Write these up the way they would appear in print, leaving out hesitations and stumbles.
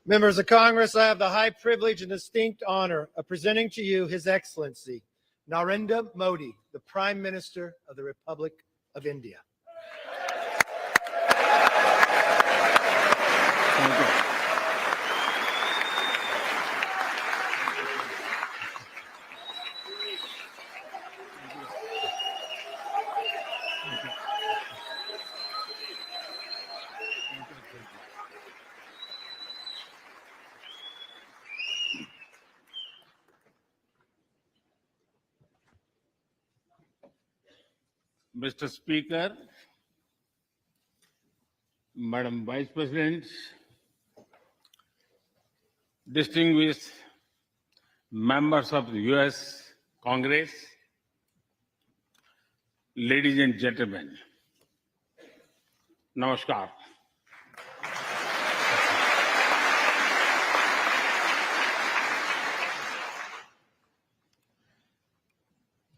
Members of Congress, I have the high privilege and distinct honor of presenting to you His Excellency Narendra Modi, the Prime Minister of the Republic of India. Thank you. Mr. Speaker, Madam Vice President, distinguished members of the US Congress, ladies and gentlemen, Namaskar.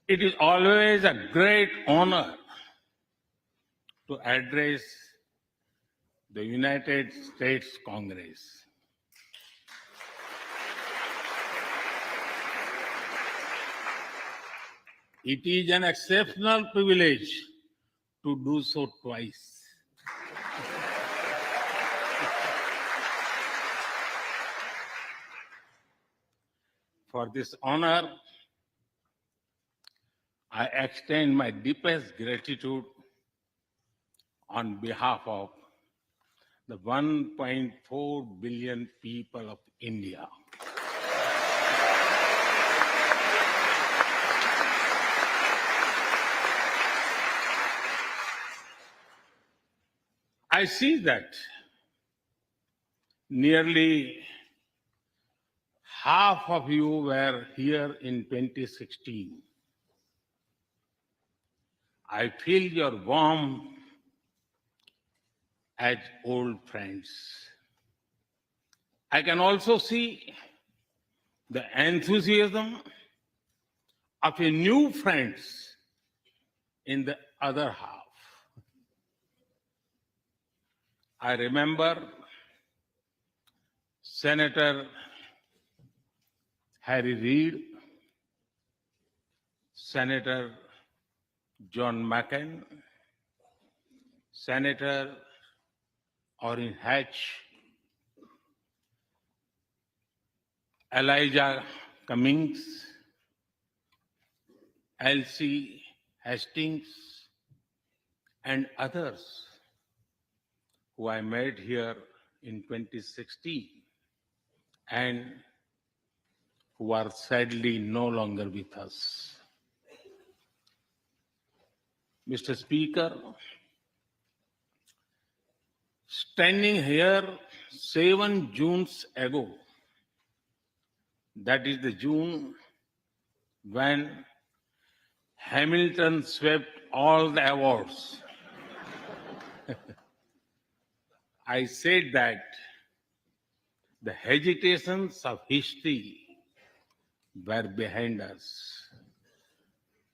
It is always a great honor to address the United States Congress. It is an exceptional privilege to do so twice. For this honor, I extend my deepest gratitude on behalf of the 1.4 billion people of India. I see that nearly half of you were here in 2016. I feel your warmth as old friends. I can also see the enthusiasm of your new friends in the other half. I remember Senator Harry Reid, Senator John McCain, Senator Orrin Hatch, Elijah Cummings, Elsie Hastings, and others who I met here in 2016 and who are sadly no longer with us. Mr. Speaker, standing here 7 Junes ago, that is the June when Hamilton swept all the awards, I said that the hesitations of history were behind us.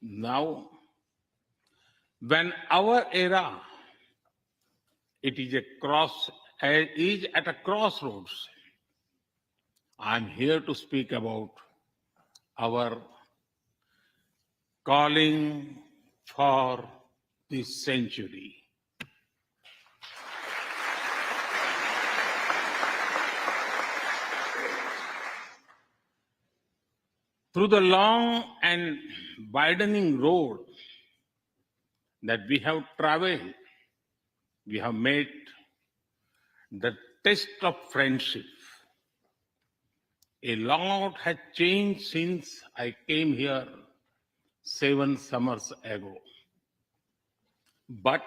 Now, when our era is at a crossroads, I'm here to speak about our calling for this century. Through the long and widening road that we have traveled, we have met the test of friendship. A lot has changed since I came here 7 summers ago. But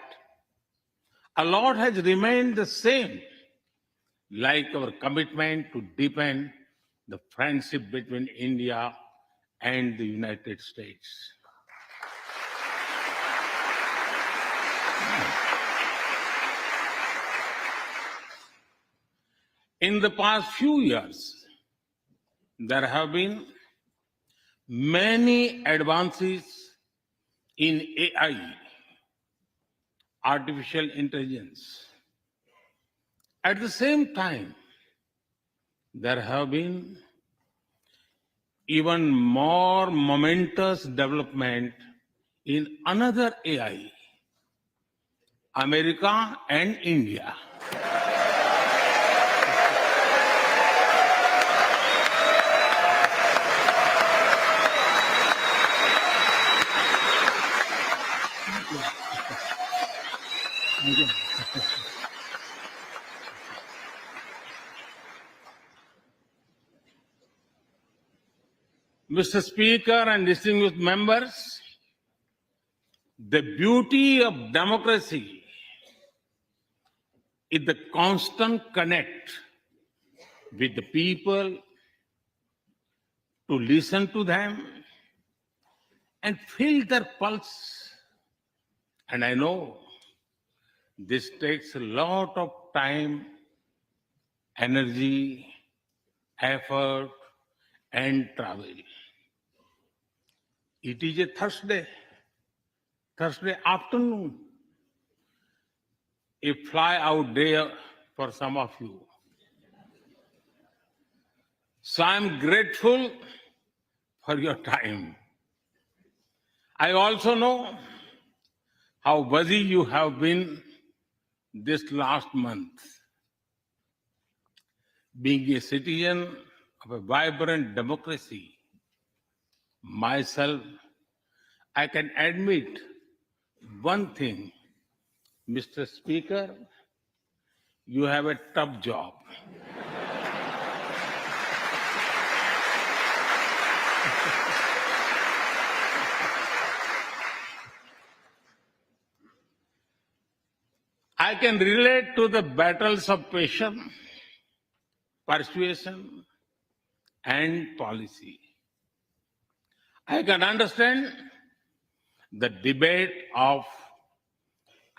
a lot has remained the same, like our commitment to deepen the friendship between India and the United States. In the past few years, there have been many advances in AI, artificial intelligence. At the same time, there have been even more momentous development in another AI, America and India. Mr. Speaker and distinguished members, the beauty of democracy is the constant connect with the people, to listen to them and feel their pulse. And I know this takes a lot of time, energy, effort, and travel. It is a Thursday afternoon, a fly out day for some of you. So I'm grateful for your time. I also know how busy you have been this last month. Being a citizen of a vibrant democracy, myself, I can admit one thing, Mr. Speaker, you have a tough job. I can relate to the battles of patience, persuasion, and policy. I can understand the debate of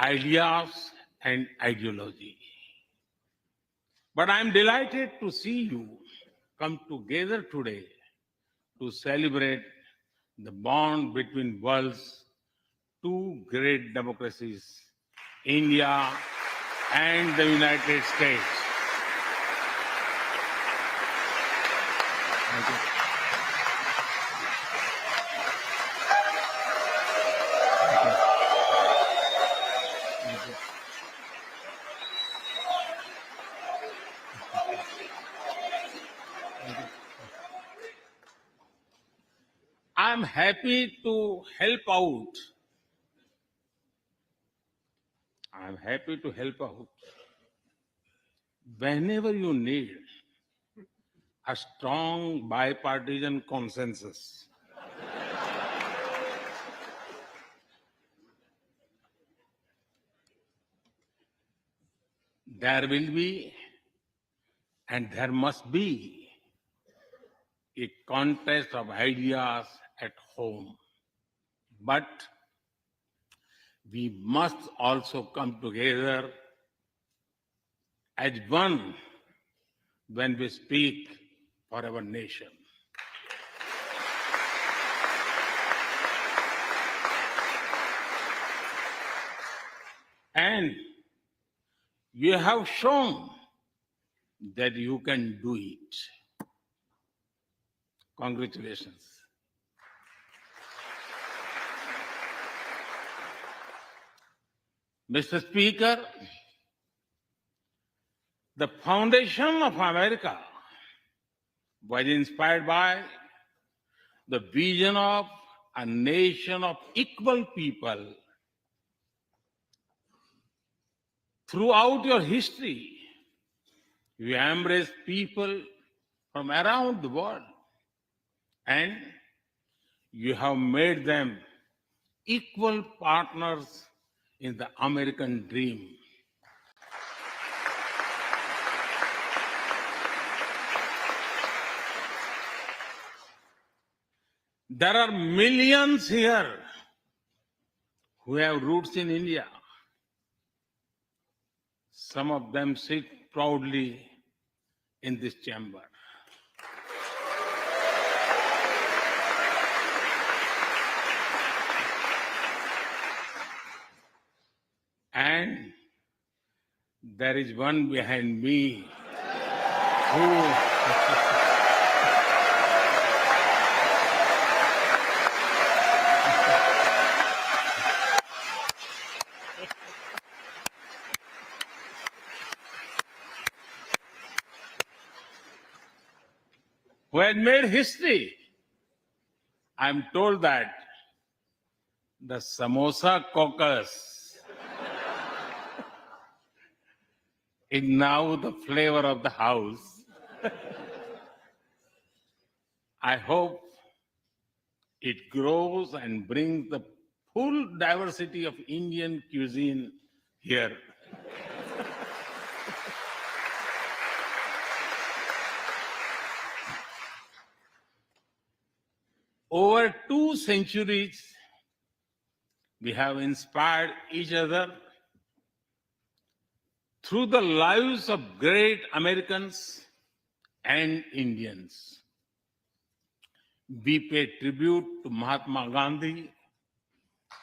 ideas and ideology. But I'm delighted to see you come together today to celebrate the bond between world's two great democracies, India and the United States. Thank you. I'm happy to help out. I'm happy to help out whenever you need a strong bipartisan consensus. There will be and there must be a contest of ideas at home. But we must also come together as one when we speak for our nation. And you have shown that you can do it. Congratulations. Mr. Speaker, the foundation of America was inspired by the vision of a nation of equal people. Throughout your history, you embraced people from around the world and you have made them equal partners in the American dream. There are millions here who have roots in India. Some of them sit proudly in this chamber. And there is one behind me. who had made history. I'm told that the Samosa caucus is now the flavor of the house. I hope it grows and brings the full diversity of Indian cuisine here. Over 2 centuries, we have inspired each other through the lives of great Americans and Indians. We pay tribute to Mahatma Gandhi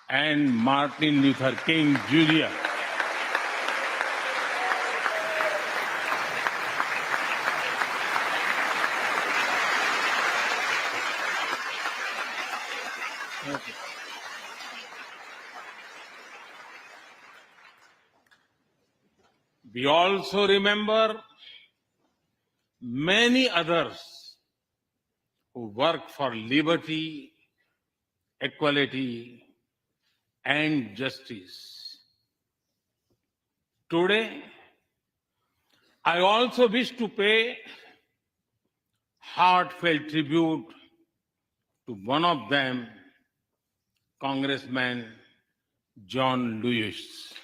and Martin Luther King Jr. We also remember many others who work for liberty, equality, and justice. Today, I also wish to pay heartfelt tribute to one of them, Congressman John Lewis.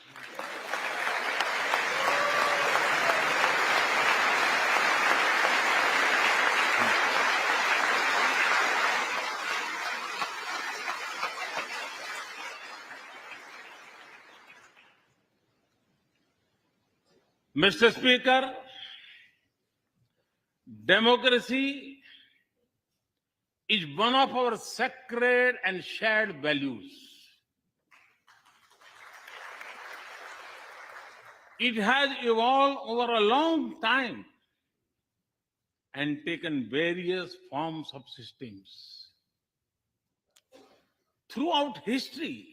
Mr. Speaker, democracy is one of our sacred and shared values. It has evolved over a long time and taken various forms of systems. Throughout history,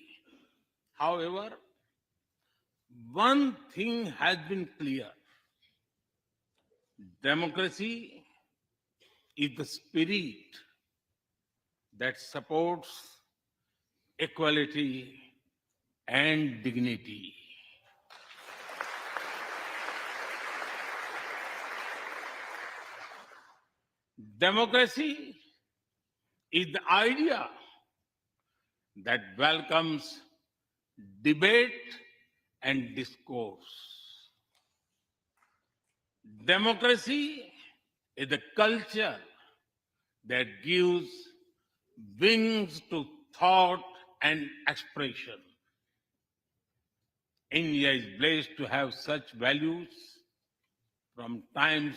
however, one thing has been clear. Democracy is the spirit that supports equality and dignity. Democracy is the idea that welcomes debate and discourse. Democracy is the culture that gives wings to thought and expression. India is blessed to have such values from times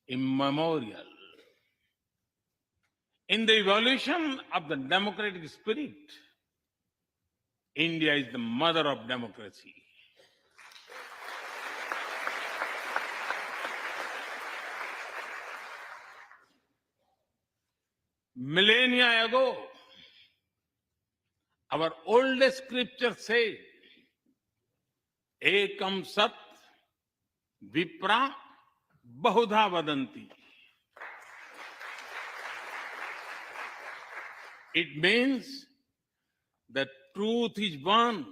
immemorial. In the evolution of the democratic spirit, India is the mother of democracy. Millennia ago, our oldest scripture says, Ekam Sat Vipra Bahudha Vadanti. It means the truth is one,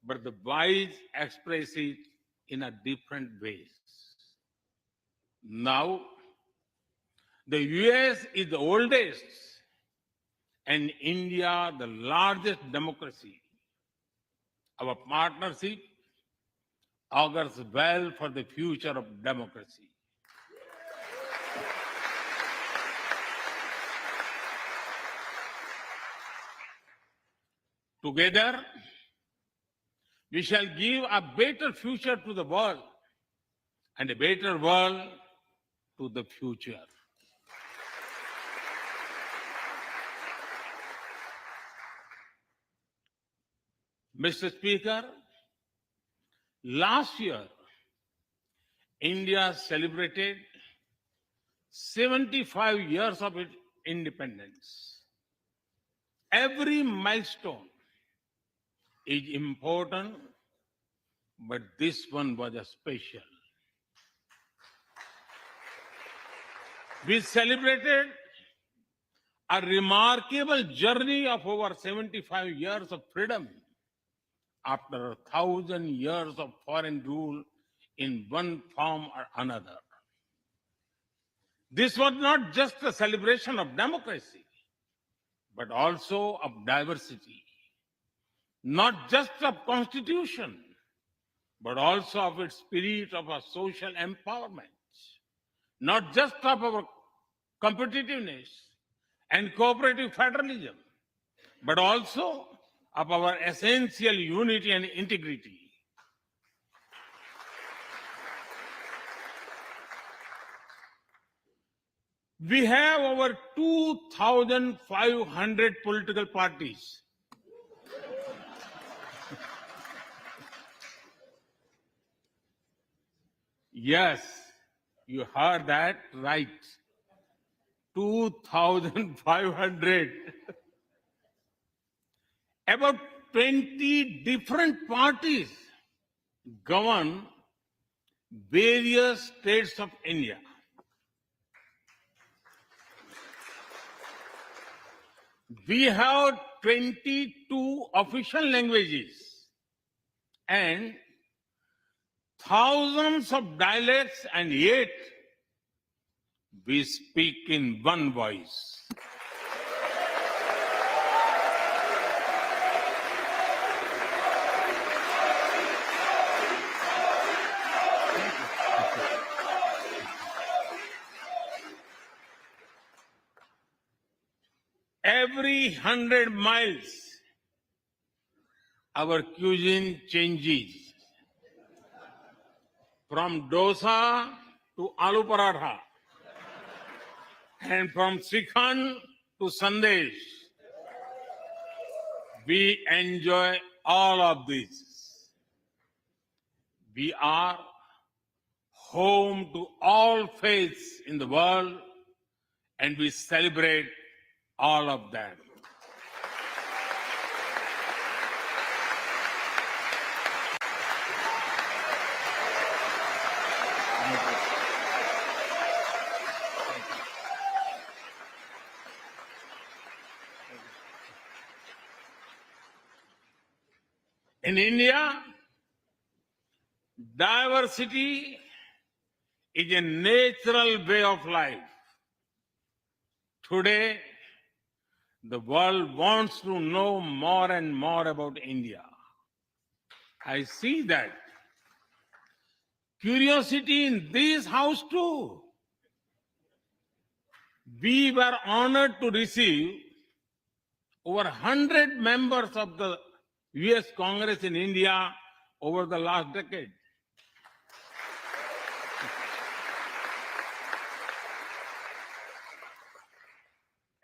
but the wise express it in a different ways. Now, the US is the oldest and India the largest democracy. Our partnership augurs well for the future of democracy. Together, we shall give a better future to the world and a better world to the future. Mr. Speaker, last year, India celebrated 75 years of its independence. Every milestone is important, but this one was a special. We celebrated a remarkable journey of over 75 years of freedom after 1,000 years of foreign rule in one form or another. This was not just a celebration of democracy, but also of diversity, not just of constitution, but also of its spirit of a social empowerment, not just of our competitiveness and cooperative federalism, but also of our essential unity and integrity. We have over 2,500 political parties. Yes, you heard that right. 2,500. About 20 different parties govern various states of India. We have 22 official languages and thousands of dialects, and yet we speak in one voice. Every 100 miles, our cuisine changes from dosa to aloo paratha, and from Sikhan to Sandesh. We enjoy all of this. We are home to all faiths in the world, and we celebrate all of them. In India, diversity is a natural way of life. Today, the world wants to know more and more about India. I see that. Curiosity in this house too. We were honored to receive over 100 members of the US Congress in India over the last decade.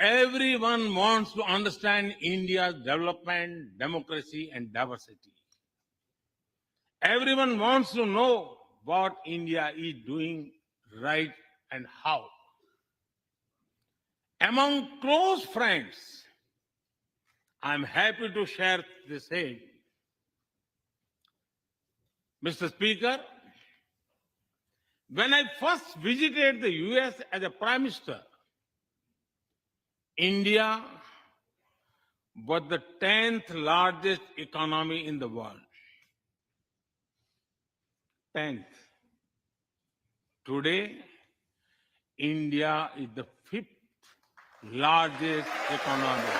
Everyone wants to understand India's development, democracy, and diversity. Everyone wants to know what India is doing right and how. Among close friends, I'm happy to share the same. Mr. Speaker, when I first visited the US as a Prime Minister, India was the 10th largest economy in the world. 10th. Today, India is the 5th largest economy.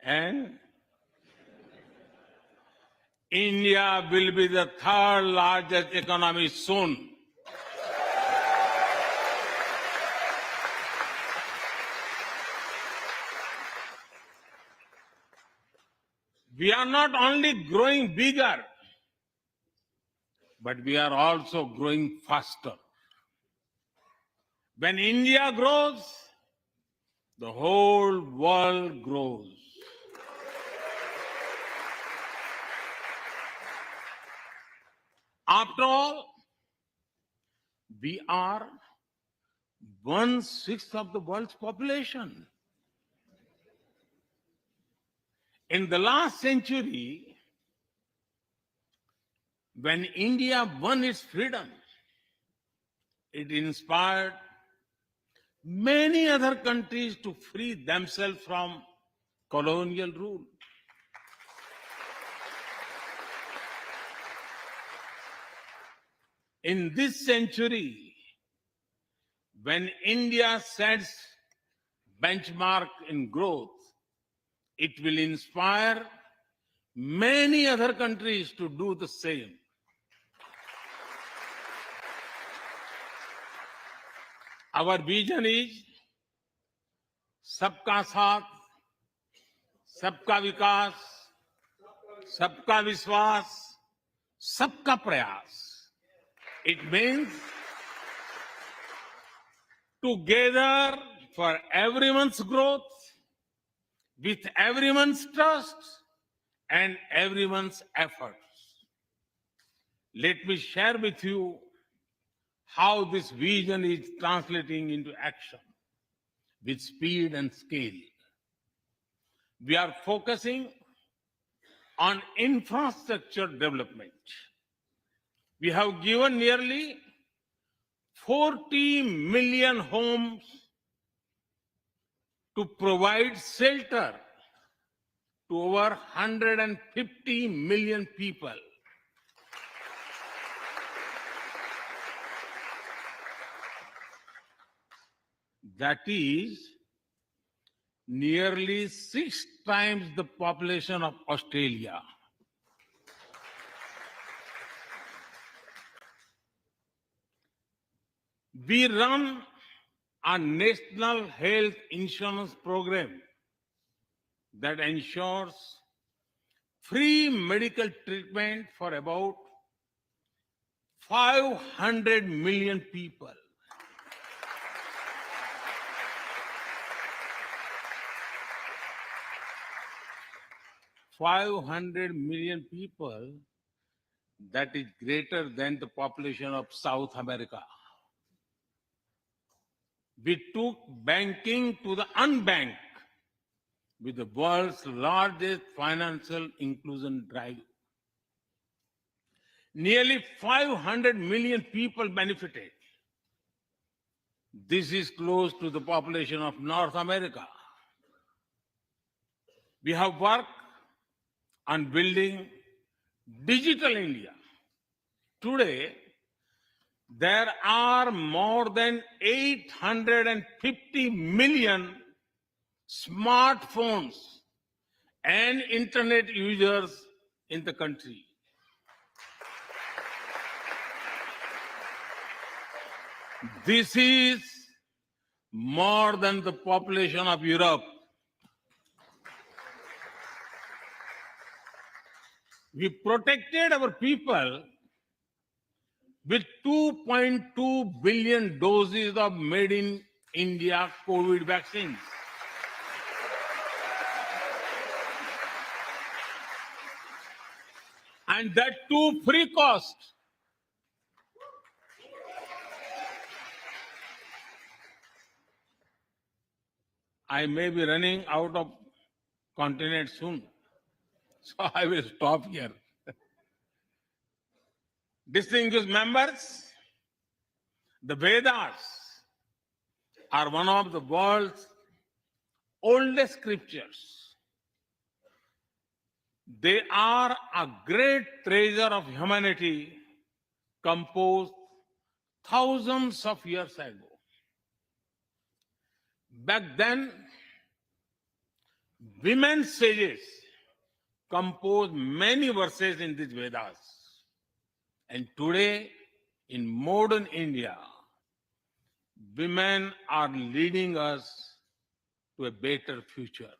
And India will be the 3rd largest economy soon. We are not only growing bigger, but we are also growing faster. When India grows, the whole world grows. After all, we are 1/6 of the world's population. In the last century, when India won its freedom, it inspired many other countries to free themselves from colonial rule. In this century, when India sets benchmark in growth, it will inspire many other countries to do the same. Our vision is सबका साथ, सबका विकास, सबका विश्वास, सबका प्रयास. It means together for everyone's growth, with everyone's trust and everyone's efforts. Let me share with you how this vision is translating into action with speed and scale. We are focusing on infrastructure development. We have given nearly 40 million homes to provide shelter to over 150 million people. That is nearly 6 times the population of Australia. We run a national health insurance program that ensures free medical treatment for about 500 million people. $500 million people, that is greater than the population of South America. We took banking to the unbanked with the world's largest financial inclusion drive. Nearly 500 million people benefited. This is close to the population of North America. We have worked on building digital India. Today, there are more than 850 million smartphones and internet users in the country. This is more than the population of Europe. We protected our people with 2.2 billion doses of made in India COVID vaccines. And that too free cost. I may be running out of continent soon, so I will stop here. Distinguished members, the Vedas are one of the world's oldest scriptures. They are a great treasure of humanity composed thousands of years ago. Back then, women sages composed many verses in these Vedas. And today, in modern India, women are leading us to a better future.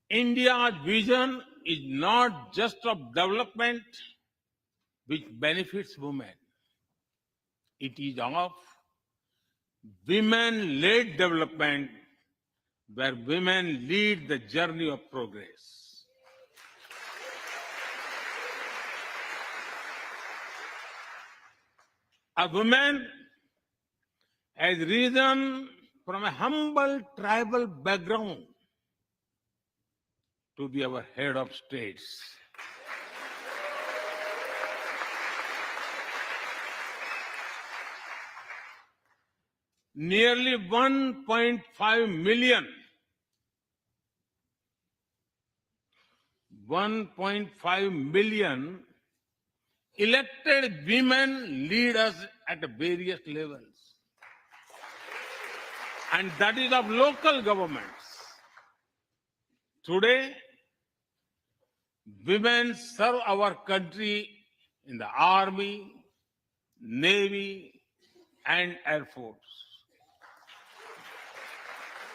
India's vision is not just of development which benefits women. It is of women-led development where women lead the journey of progress. A woman has risen from a humble tribal background to be our head of states. Nearly 1.5 million elected women lead us at various levels. And that is of local governments. Today, women serve our country in the army, navy, and air force.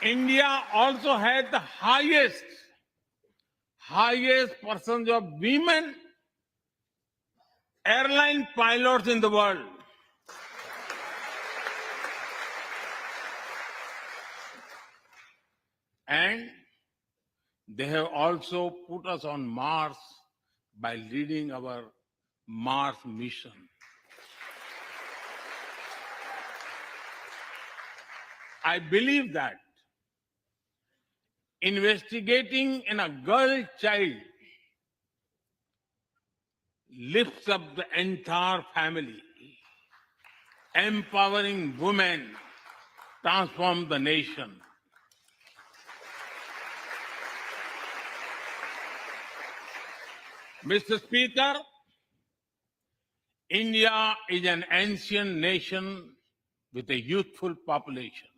India also has the highest percentage of women airline pilots in the world. And they have also put us on Mars by leading our Mars mission. I believe that investigating in a girl child lifts up the entire family. Empowering women transforms the nation. Mr. Speaker, India is an ancient nation with a youthful population.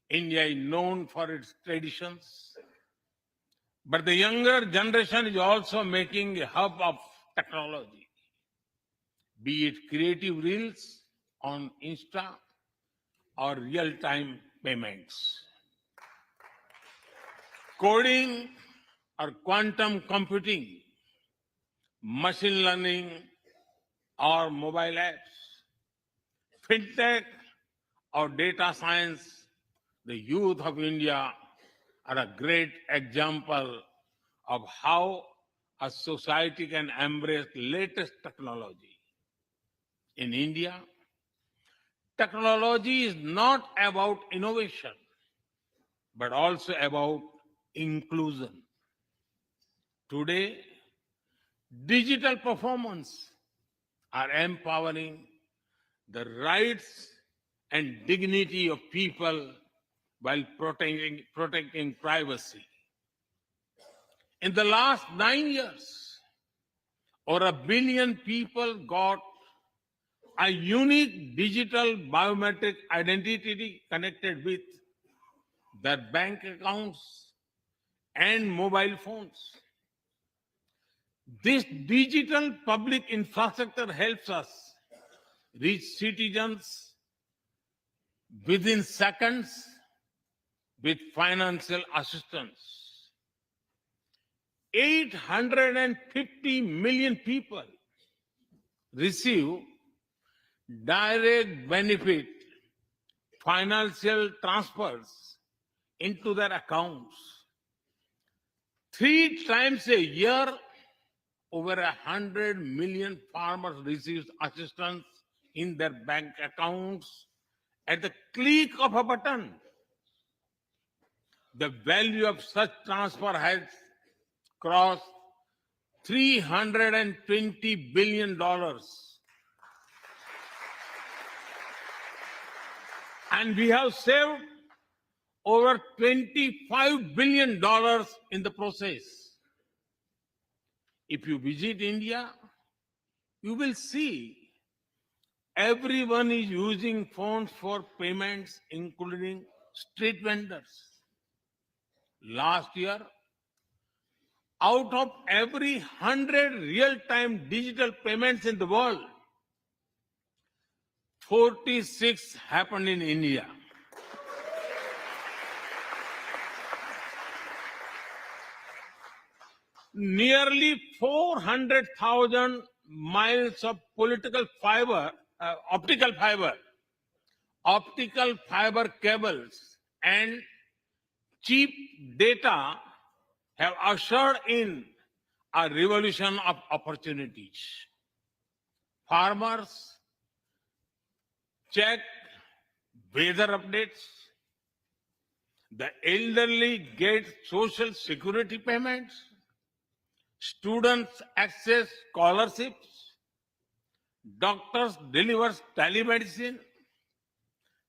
India is known for its traditions, but the younger generation is also making a hub of technology, be it creative reels on Insta or real-time payments. Coding or quantum computing, machine learning or mobile apps, fintech or data science, the youth of India are a great example of how a society can embrace latest technology. In India, technology is not about innovation, but also about inclusion. Today, digital performance are empowering the rights and dignity of people while protecting privacy. In the last 9 years, over 1 billion people got a unique digital biometric identity connected with their bank accounts and mobile phones. This digital public infrastructure helps us reach citizens within seconds with financial assistance. 850 million people receive direct benefit financial transfers into their accounts. 3 times a year, over 100 million farmers receive assistance in their bank accounts at the click of a button. The value of such transfer has crossed $320 billion. And we have saved over $25 billion in the process. If you visit India, you will see everyone is using phones for payments, including street vendors. Last year, out of every 100 real-time digital payments in the world, 46 happened in India. nearly 400,000 miles of political fiber, optical fiber cables, and cheap data have ushered in a revolution of opportunities. Farmers check weather updates, the elderly get social security payments, students access scholarships, doctors deliver telemedicine,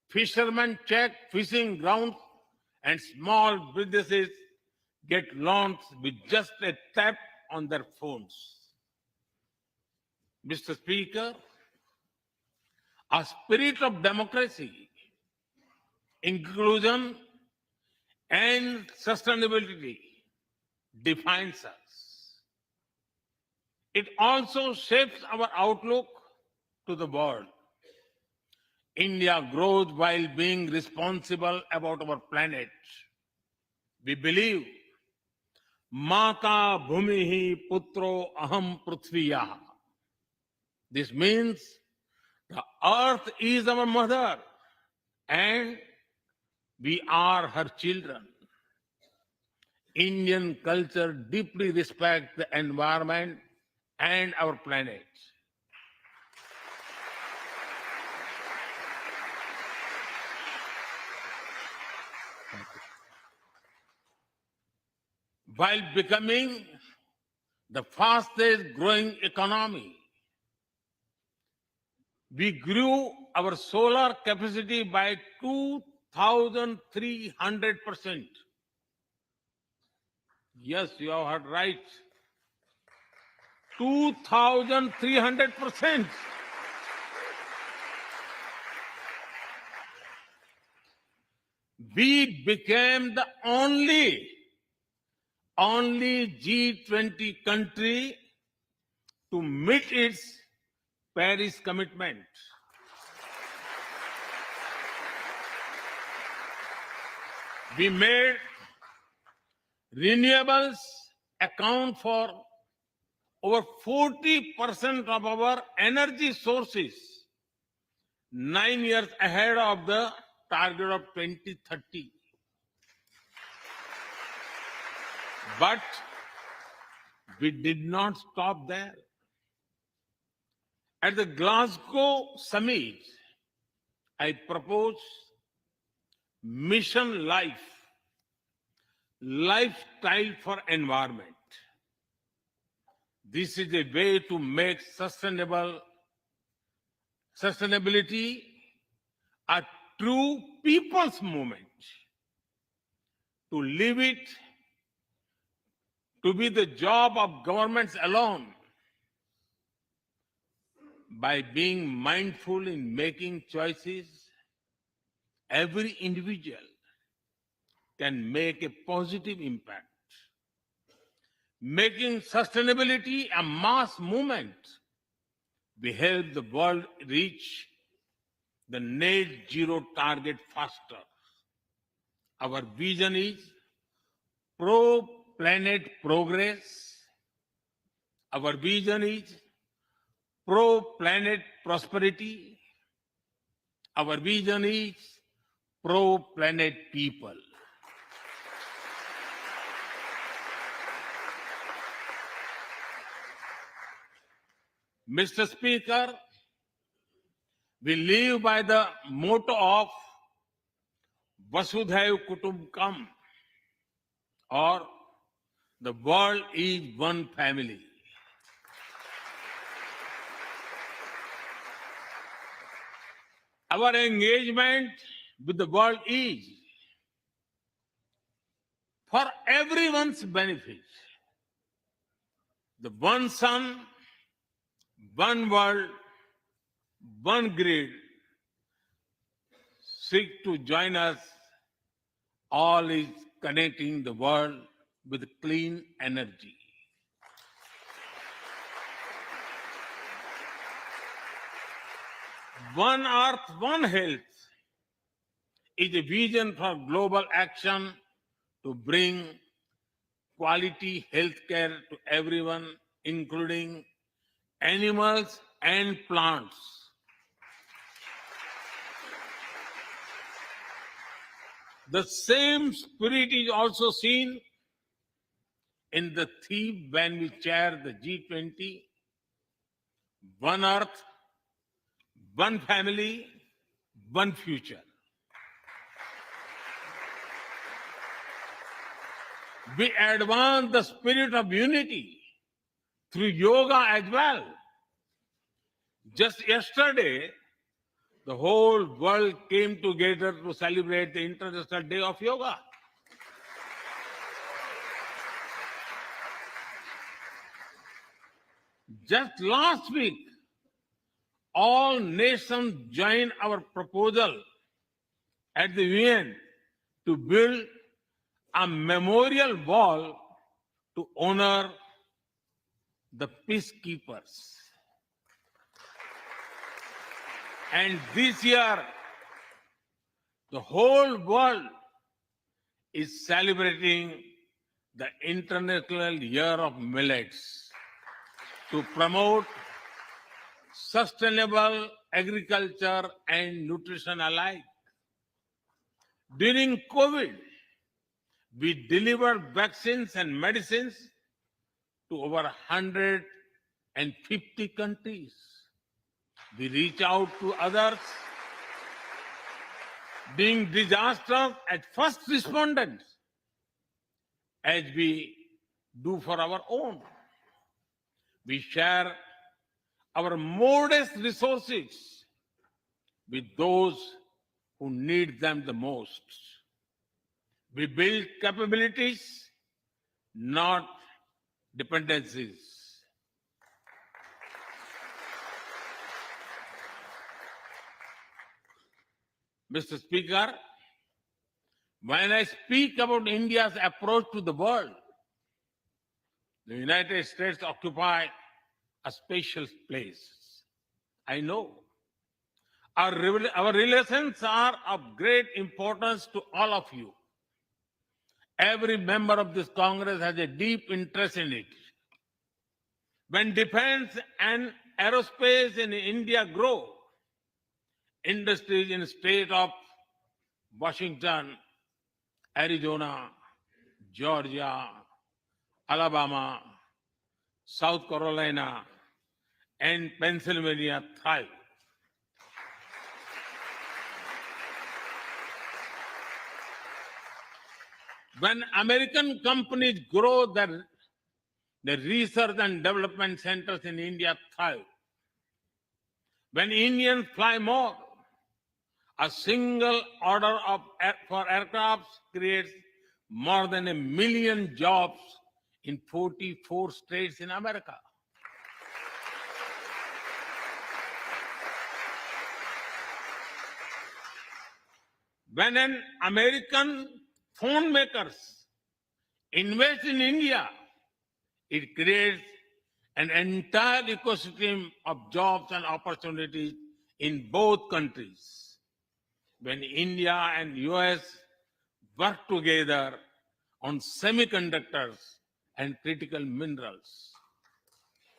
fishermen check fishing grounds, and small businesses get loans with just a tap on their phones. Mr. Speaker, a spirit of democracy, inclusion, and sustainability defines us. It also shapes our outlook to the world. India grows while being responsible about our planet. We believe, Mata Bhumihi Putro Aham Prithviya. This means the earth is our mother and we are her children. Indian culture deeply respects the environment and our planet. While becoming the fastest growing economy, we grew our solar capacity by 2,300%. Yes, you have heard right. 2,300%. We became the only G20 country to meet its Paris commitment. We made renewables account for over 40% of our energy sources, 9 years ahead of the target of 2030. But we did not stop there. At the Glasgow summit, I proposed Mission Life, lifestyle for environment. This is a way to make sustainability a true people's movement. To live it, to be the job of governments alone. By being mindful in making choices, every individual can make a positive impact. Making sustainability a mass movement, we help the world reach the net zero target faster. Our vision is pro-planet progress. Our vision is pro-planet prosperity. Our vision is pro-planet people. Mr. Speaker, we live by the motto of Vasudhaiv Kutumbakam, or the world is one family. Our engagement with the world is for everyone's benefit. The one sun, one world, one grid seek to join us. All is connecting the world with clean energy. One Earth, One Health is a vision for global action to bring quality health care to everyone, including animals and plants. The same spirit is also seen in the theme when we chair the G20, One Earth, One Family, One Future. We advance the spirit of unity through yoga as well. Just yesterday, the whole world came together to celebrate the International Day of Yoga. Just last week, all nations joined our proposal at the UN to build a memorial wall to honor the peacekeepers. And this year, the whole world is celebrating the International Year of Millets to promote sustainable agriculture and nutrition alike. During COVID, we delivered vaccines and medicines to over 150 countries. We reach out to others, being disasters at first responders, as we do for our own. We share our modest resources with those who need them the most. We build capabilities, not dependencies. Mr. Speaker, when I speak about India's approach to the world, the United States occupy a special place. I know. Our relations are of great importance to all of you. Every member of this Congress has a deep interest in it. When defense and aerospace in India grow, industries in the state of Washington, Arizona, Georgia, Alabama, South Carolina, and Pennsylvania thrive. When American companies grow, the research and development centers in India thrive. When Indians fly more, a single order for aircrafts creates more than 1 million jobs in 44 states in America. When an American phone makers invest in India, it creates an entire ecosystem of jobs and opportunities in both countries. When India and US work together on semiconductors and critical minerals,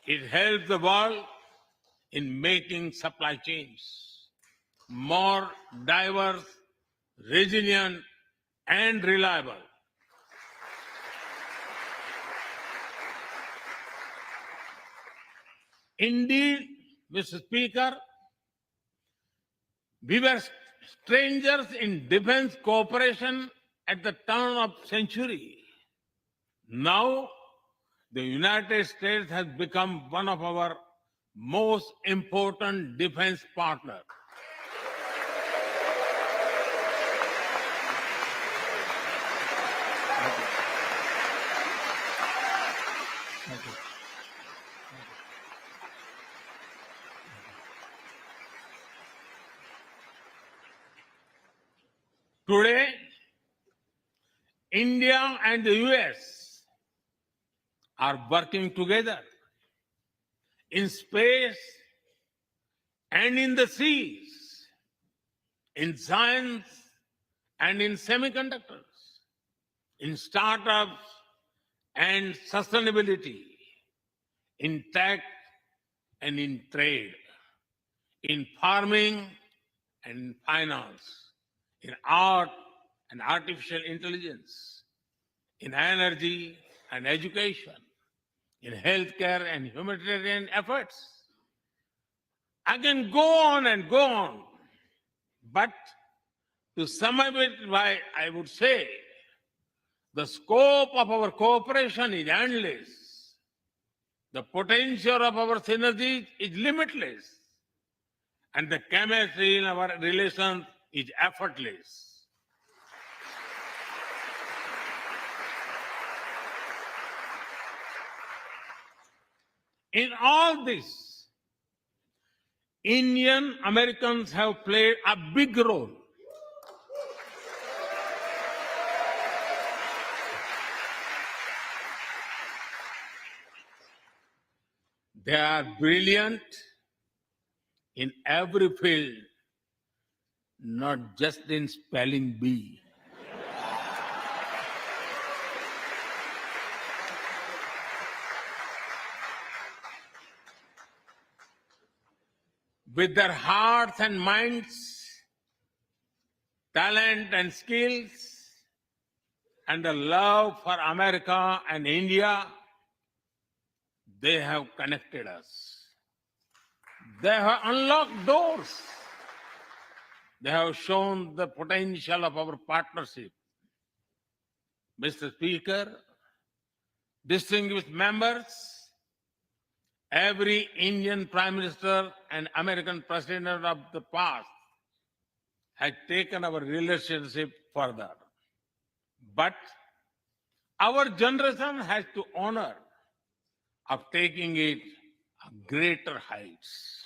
it helps the world in making supply chains more diverse, resilient, and reliable. Indeed, Mr. Speaker, we were strangers in defense cooperation at the turn of century. Now, the United States has become one of our most important defense partners. Today, India and the US are working together in space and in the seas, in science and in semiconductors, in startups and sustainability, in tech and in trade, in farming and finance, in art and artificial intelligence, in energy and education, in healthcare and humanitarian efforts. I can go on and go on, but to sum up it, why I would say the scope of our cooperation is endless. The potential of our synergies is limitless. And the chemistry in our relations is effortless. In all this, Indian Americans have played a big role. They are brilliant in every field, not just in spelling bee. With their hearts and minds, talent and skills, and a love for America and India, they have connected us. They have unlocked doors. They have shown the potential of our partnership. Mr. Speaker, distinguished members, every Indian Prime Minister and American President of the past has taken our relationship further. But our generation has to honor of taking it greater heights.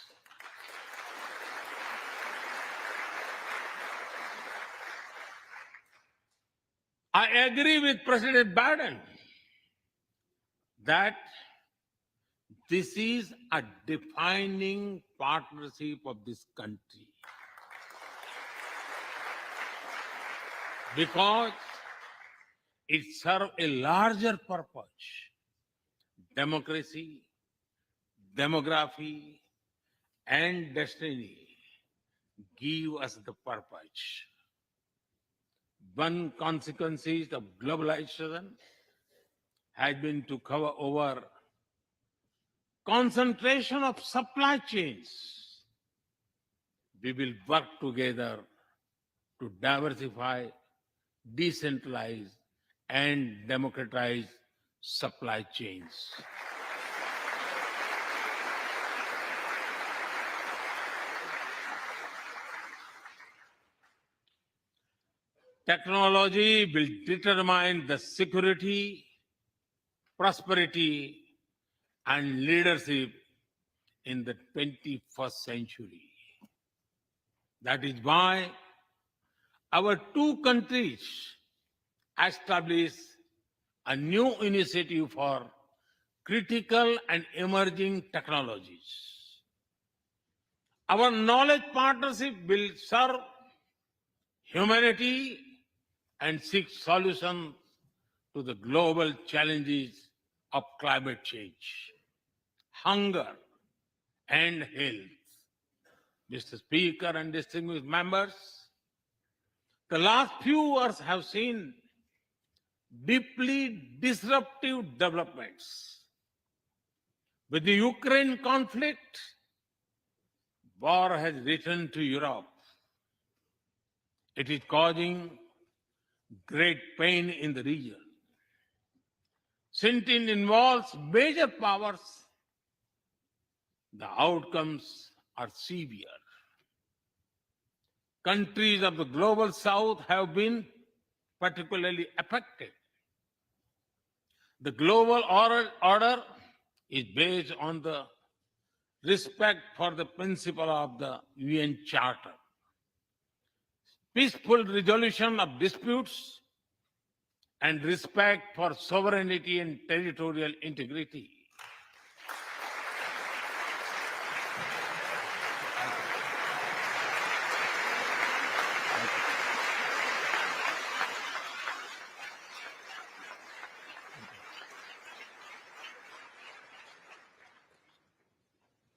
I agree with President Biden that this is a defining partnership of this country because it serves a larger purpose: democracy, demography, and destiny give us the purpose. One consequence of globalization has been to cover over concentration of supply chains. We will work together to diversify, decentralize, and democratize supply chains. Technology will determine the security, prosperity, and leadership in the 21st century. That is why our two countries established a new initiative for critical and emerging technologies. Our knowledge partnership will serve humanity and seek solutions to the global challenges of climate change, hunger, and health. Mr. Speaker and distinguished members, the last few years have seen deeply disruptive developments. With the Ukraine conflict, war has returned to Europe. It is causing great pain in the region. Since it involves major powers, the outcomes are severe. Countries of the global south have been particularly affected. The global order is based on the respect for the principle of the UN Charter, peaceful resolution of disputes, and respect for sovereignty and territorial integrity.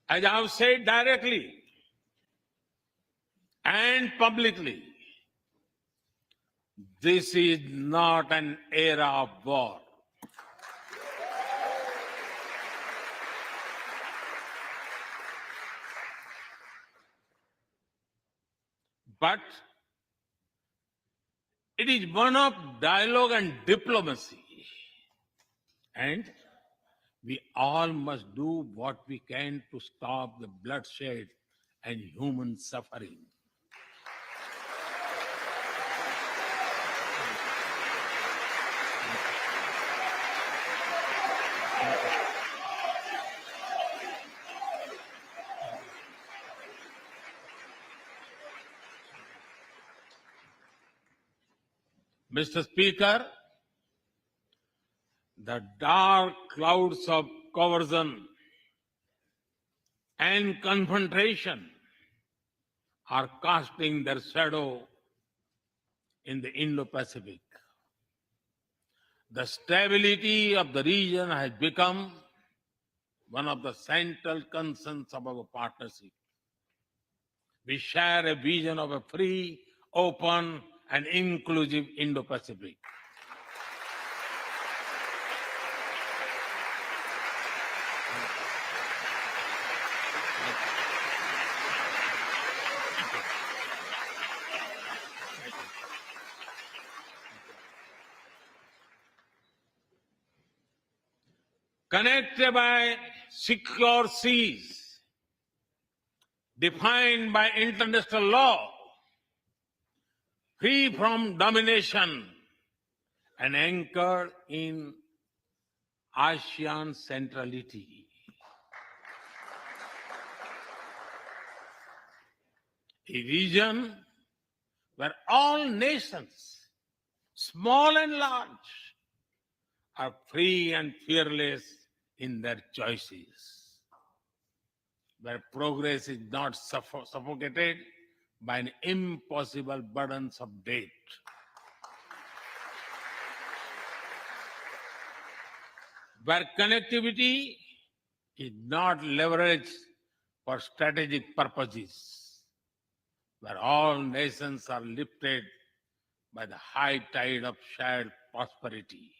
As I have said directly and publicly, this is not an era of war. But it is one of dialogue and diplomacy. And we all must do what we can to stop the bloodshed and human suffering. Mr. Speaker, the dark clouds of coercion and confrontation are casting their shadow in the Indo-Pacific. The stability of the region has become one of the central concerns of our partnership. We share a vision of a free, open, and inclusive Indo-Pacific. Connected by secure seas, defined by international law, free from domination, and anchored in ASEAN centrality. A region where all nations, small and large, are free and fearless in their choices, where progress is not suffocated by an impossible burdens of debt. Where connectivity is not leveraged for strategic purposes, where all nations are lifted by the high tide of shared prosperity.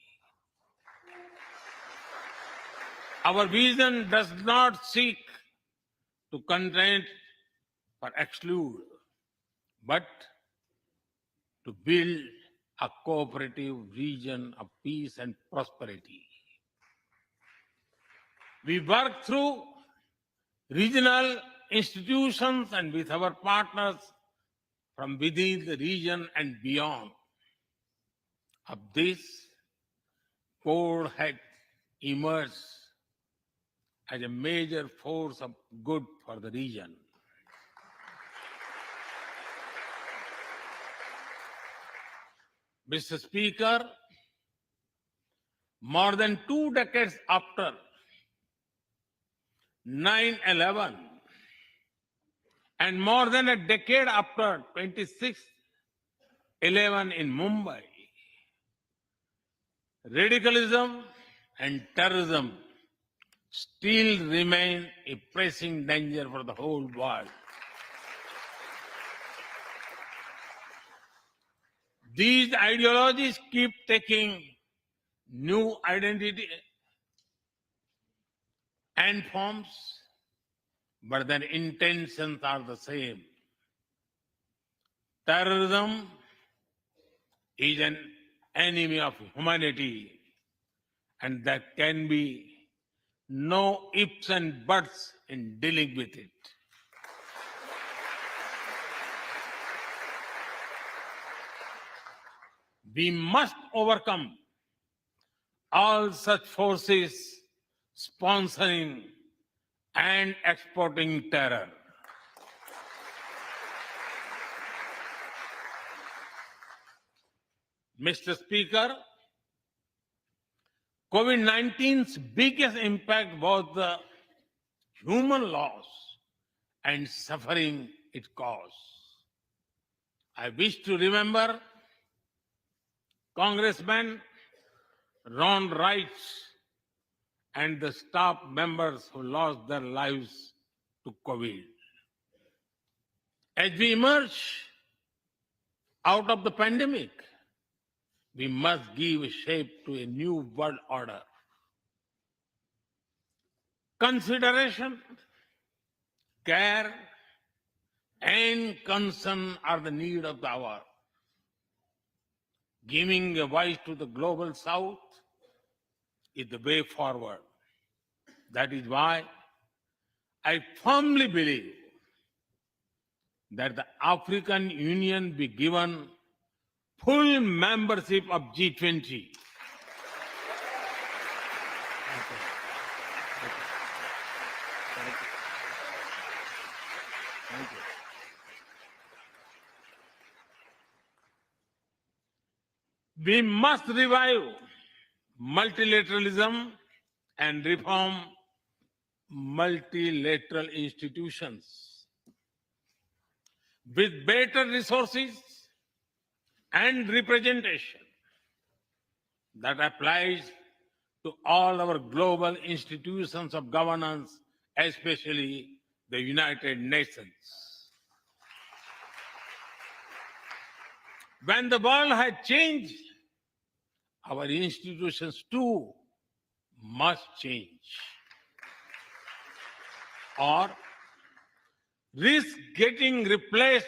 Our vision does not seek to contain or exclude, but to build a cooperative region of peace and prosperity. We work through regional institutions and with our partners from within the region and beyond. Of this, Code had emerged as a major force of good for the region. Mr. Speaker, more than 2 decades after 9/11 and more than a decade after 26/11 in Mumbai, radicalism and terrorism still remain a pressing danger for the whole world. These ideologies keep taking new identity and forms, but their intentions are the same. Terrorism is an enemy of humanity, and there can be no ifs and buts in dealing with it. We must overcome all such forces sponsoring and exporting terror. Mr. Speaker, COVID-19's biggest impact was the human loss and suffering it caused. I wish to remember Congressman Ron Wright and the staff members who lost their lives to COVID. As we emerge out of the pandemic, we must give shape to a new world order. Consideration, care, and concern are the need of the hour. Giving a voice to the global south is the way forward. That is why I firmly believe that the African Union be given full membership of G20. We must revive multilateralism and reform multilateral institutions with better resources and representation that applies to all our global institutions of governance, especially the United Nations. When the world has changed, our institutions too must change, or risk getting replaced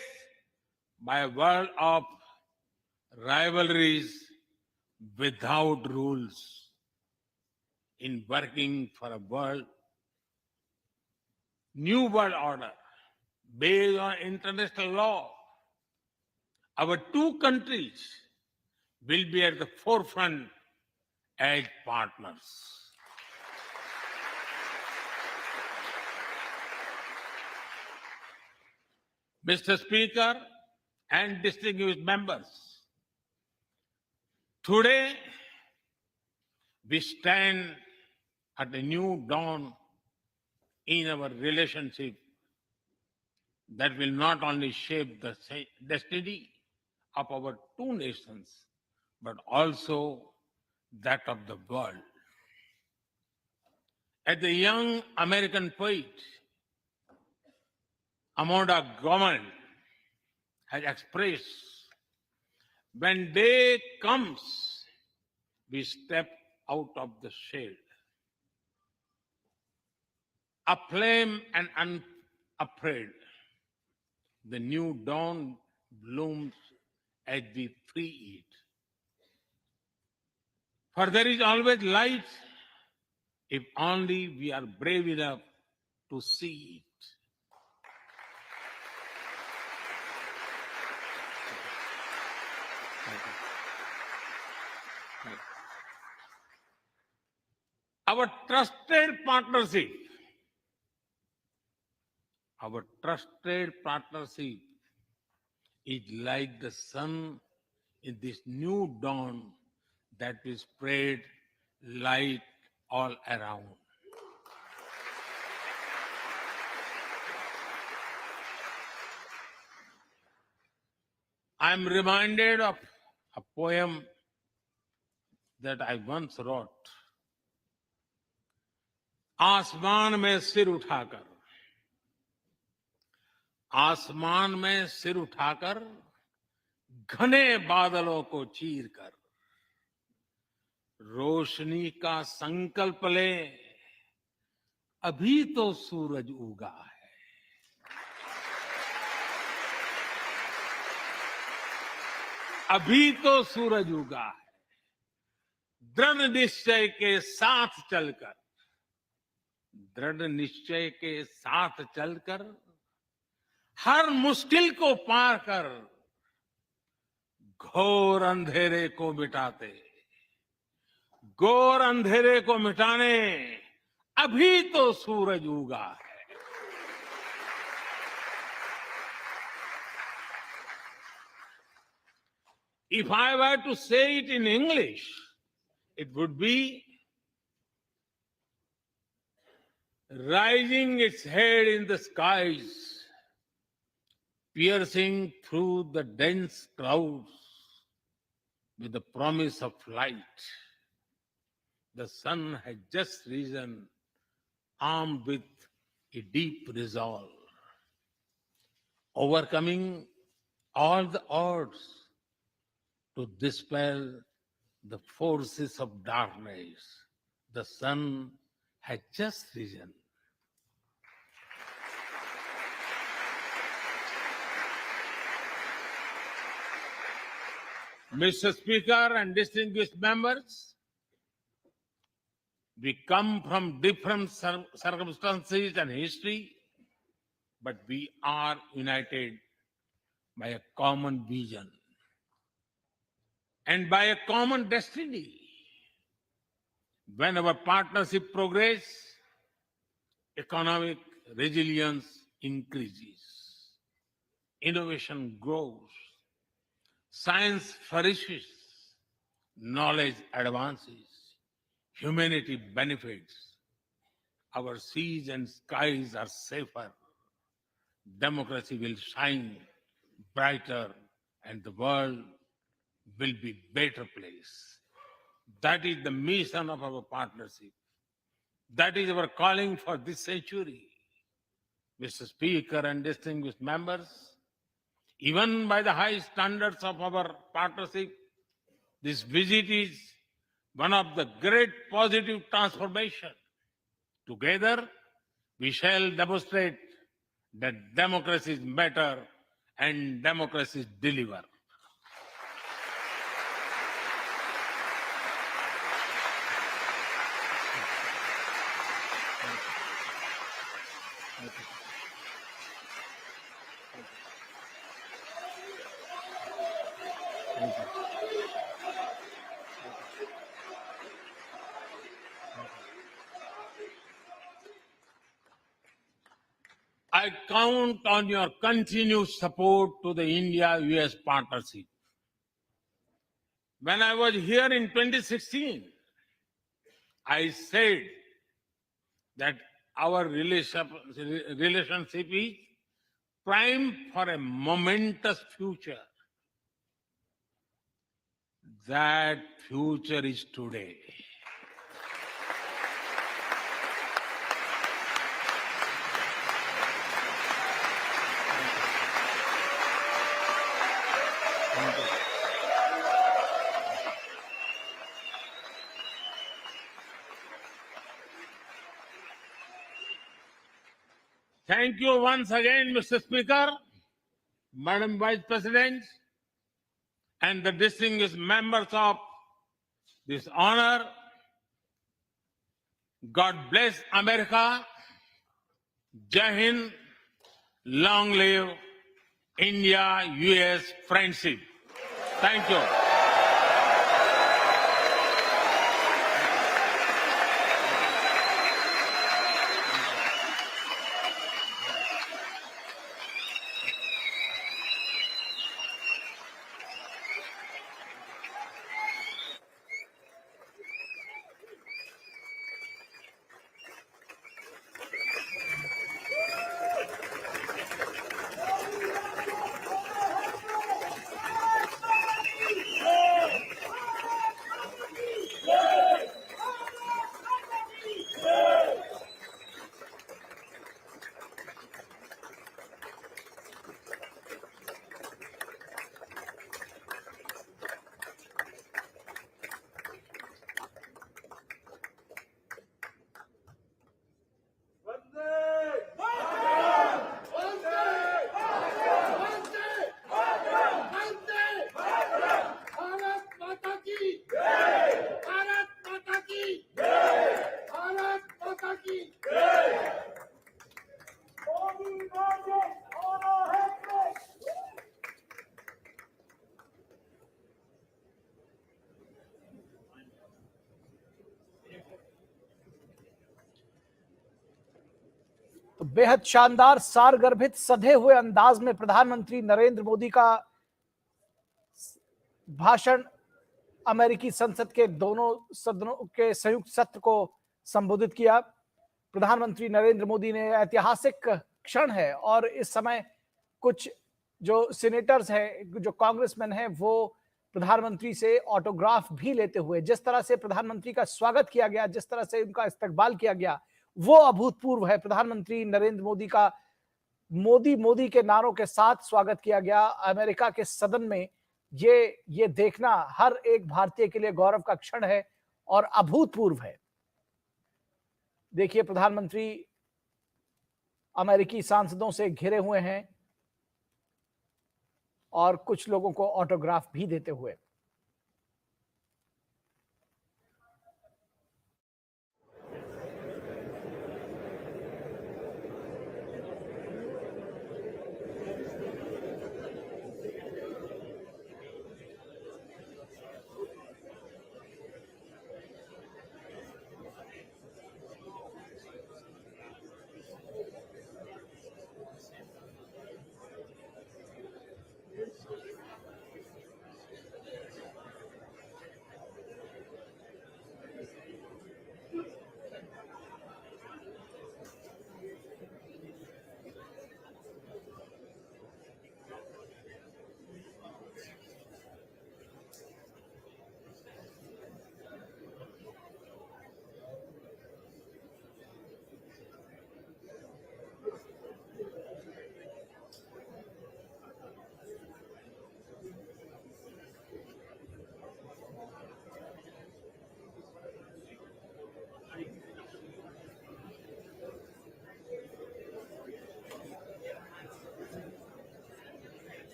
by a world of rivalries without rules. In working for a new world order based on international law, our two countries will be at the forefront as partners. Mr. Speaker and distinguished members, today we stand at a new dawn in our relationship that will not only shape the destiny of our two nations, but also that of the world. As the young American poet Amanda Gorman has expressed, when day comes, we step out of the shade, aflame and unafraid. The new dawn blooms as we free it. For there is always light if only we are brave enough to see it. Our trusted partnership is like the sun in this new dawn that will spread light all around. I am reminded of a poem that I once wrote. आसमान में सिर उठाकर, आसमान में सिर उठाकर, घने बादलों को चीर कर, रोशनी का संकल्प ले, अभी तो सूरज उगा है. अभी तो सूरज उगा है. दृढ़ निश्चय के साथ चलकर, दृढ़ निश्चय के साथ चलकर, हर मुश्किल को पार कर, घोर अंधेरे को मिटाते, घोर अंधेरे को मिटाने अभी तो सूरज उगा है. If I were to say it in English, it would be rising its head in the skies, piercing through the dense clouds with the promise of light. The sun has just risen, armed with a deep resolve, overcoming all the odds to dispel the forces of darkness. The sun has just risen. Mr. Speaker and distinguished members, we come from different circumstances and history, but we are united by a common vision and by a common destiny. When our partnership progresses, economic resilience increases, innovation grows, science flourishes, knowledge advances, humanity benefits, our seas and skies are safer, democracy will shine brighter, and the world will be a better place. That is the mission of our partnership. That is our calling for this century. Mr. Speaker and distinguished members, even by the high standards of our partnership, this visit is one of the great positive transformation. Together, we shall demonstrate that democracy is better and democracy deliver. I count on your continued support to the India-US partnership. When I was here in 2016, I said that our relationship is prime for a momentous future. That future is today. Thank you once again, Mr. Speaker, Madam Vice President, and the distinguished members of this honor. God bless America. Jai Hind. Long live India-US friendship. Thank you. तो बेहद शानदार सारगर्भित सधे हुए अंदाज में प्रधानमंत्री नरेंद्र मोदी का भाषण अमेरिकी संसद के दोनों सदनों के संयुक्त सत्र को संबोधित किया। प्रधानमंत्री नरेंद्र मोदी ने ऐतिहासिक क्षण है और इस समय कुछ जो सीनेटर्स हैं, जो कांग्रेसमैन हैं, वो प्रधानमंत्री से ऑटोग्राफ भी लेते हुए, जिस तरह से प्रधानमंत्री का स्वागत किया गया, जिस तरह से उनका इस्तकबाल किया गया, वो अभूतपूर्व है। प्रधानमंत्री नरेंद्र मोदी का मोदी मोदी के नारों के साथ स्वागत किया गया अमेरिका के सदन में। ये देखना हर एक भारतीय के लिए गौरव का क्षण है और अभूतपूर्व है। देखिए, प्रधानमंत्री अमेरिकी सांसदों से घिरे हुए हैं और कुछ लोगों को ऑटोग्राफ भी देते हुए।